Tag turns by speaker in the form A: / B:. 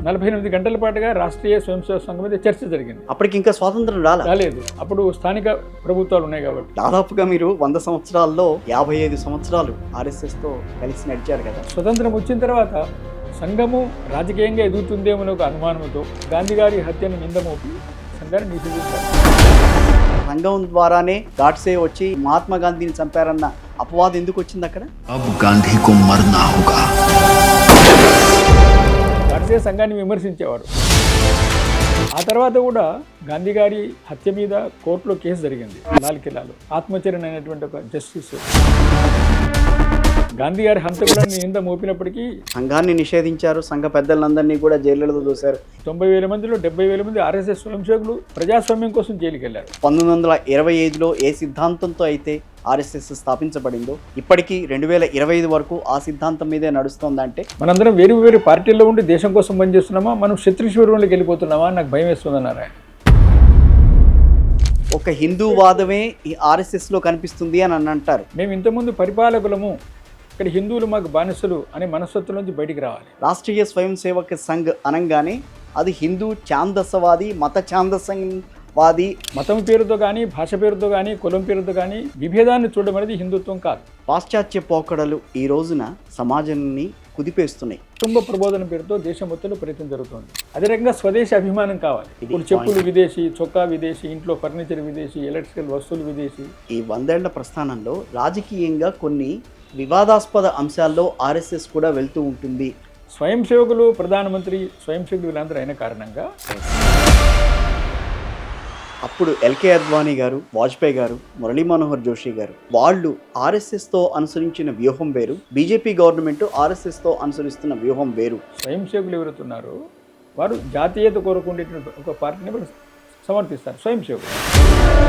A: 48 గంటల పాటుగా రాష్ట్రీయ స్వయం సేవక సంఘం మీద చర్చ జరిగింది.
B: అప్పటికి ఇంకా స్వాతంత్రం రాలేదు.
A: అప్పుడు స్థానిక ప్రభుత్వాలు ఉన్నాయి కాబట్టి.
B: దాదాపుగా మీరు 100 సంవత్సరాల్లో 55 సంవత్సరాలు ఆర్ఎస్ఎస్తో కలిసి నడిచారు కదా.
A: స్వతంత్రం వచ్చిన తర్వాత సంఘము రాజకీయంగా ఎదుగుతుందేమో ఒక అనుమానంతో గాంధీ గారి హత్యను నిందమోపి సంఘాన్ని నిషేధించారు.
B: సంఘం ద్వారానే గాడ్సే వచ్చి మహాత్మా గాంధీని చంపారన్న అపవాదం ఎందుకు వచ్చింది అక్కడ?
A: గాడ్సే సంఘాన్ని విమర్శించేవాడు. ఆ తర్వాత కూడా గాంధీ గారి హత్య మీద కోర్టులో కేసు జరిగింది. లాల్ కిల్లాలో ఆత్మచరణ్ అనేటువంటి ఒక జస్టిస్ గాంధీ గారి హంతకులని నింద మోపినప్పటికీ
B: సంఘాన్ని నిషేధించారు. సంఘ పెద్దలందరినీ కూడా జైలులో దూశారు.
A: 90,000 మందిలో 70,000 మంది ఆర్ఎస్ఎస్ స్వయం సేవకులు ప్రజాస్వామ్యం కోసం జైలుకి వెళ్ళారు.
B: 1925లో ఏ సిద్ధాంతంతో అయితే ఆర్ఎస్ఎస్ స్థాపించబడిందో ఇప్పటికీ 2025 వరకు ఆ సిద్ధాంతం మీదే నడుస్తోందంటే
A: మనందరం వేరు వేరు పార్టీల్లో ఉండి దేశం కోసం పనిచేస్తున్నామా, మనం శత్రుశిబిరంలోకి వెళ్ళిపోతున్నామా నాకు భయం వేస్తుందన్నారు ఆయన.
B: ఒక హిందూ వాదమే ఈ ఆర్ఎస్ఎస్లో కనిపిస్తుంది అని అంటారు.
A: మేము ఇంతకుముందు పరిపాలకులము, ఇక్కడ హిందువులు మాకు బానిసలు అనే మనస్తత్వం నుంచి బయటికి రావాలి.
B: రాష్ట్రీయ స్వయం సేవక సంఘ్ అనగానే అది హిందూ ఛాందసవాది, మత ఛాందసవాది,
A: మతం పేరుతో కానీ, భాష పేరుతో కానీ, కులం పేరుతో కానీ విభేదాన్ని చూడడం అనేది హిందుత్వం కాదు.
B: పాశ్చాత్య పోకడలు ఈ రోజున సమాజాన్ని కుదిపేస్తున్నాయి.
A: కుటుంబ ప్రబోధన పేరుతో దేశం మొత్తంలో ప్రయత్నం జరుగుతుంది. అదే రకంగా స్వదేశీ అభిమానం కావాలి. ఇప్పుడు చెప్పులు విదేశీ, చొక్కా విదేశీ, ఇంట్లో ఫర్నిచర్ విదేశీ, ఎలక్ట్రికల్ వస్తువులు విదేశీ.
B: ఈ 100 ఏళ్ల ప్రస్థానంలో రాజకీయంగా కొన్ని వివాదాస్పద అంశాల్లో ఆర్ఎస్ఎస్ కూడా వెళ్తూ ఉంటుంది.
A: స్వయం సేవకులు, ప్రధానమంత్రి, స్వయం సేవకులు వీళ్ళందరూ అయిన కారణంగా
B: అప్పుడు ఎల్కే అద్వానీ గారు, వాజ్పేయి గారు, మురళీ మనోహర్ జోషి గారు వాళ్ళు ఆర్ఎస్ఎస్తో అనుసరించిన వ్యూహం వేరు, బీజేపీ గవర్నమెంట్ ఆర్ఎస్ఎస్తో అనుసరిస్తున్న వ్యూహం వేరు.
A: స్వయం సేవకులు ఎవరుతున్నారో వారు జాతీయత కోరుకునేటువంటి ఒక పార్టీని సమర్థిస్తారు. స్వయం సేవకులు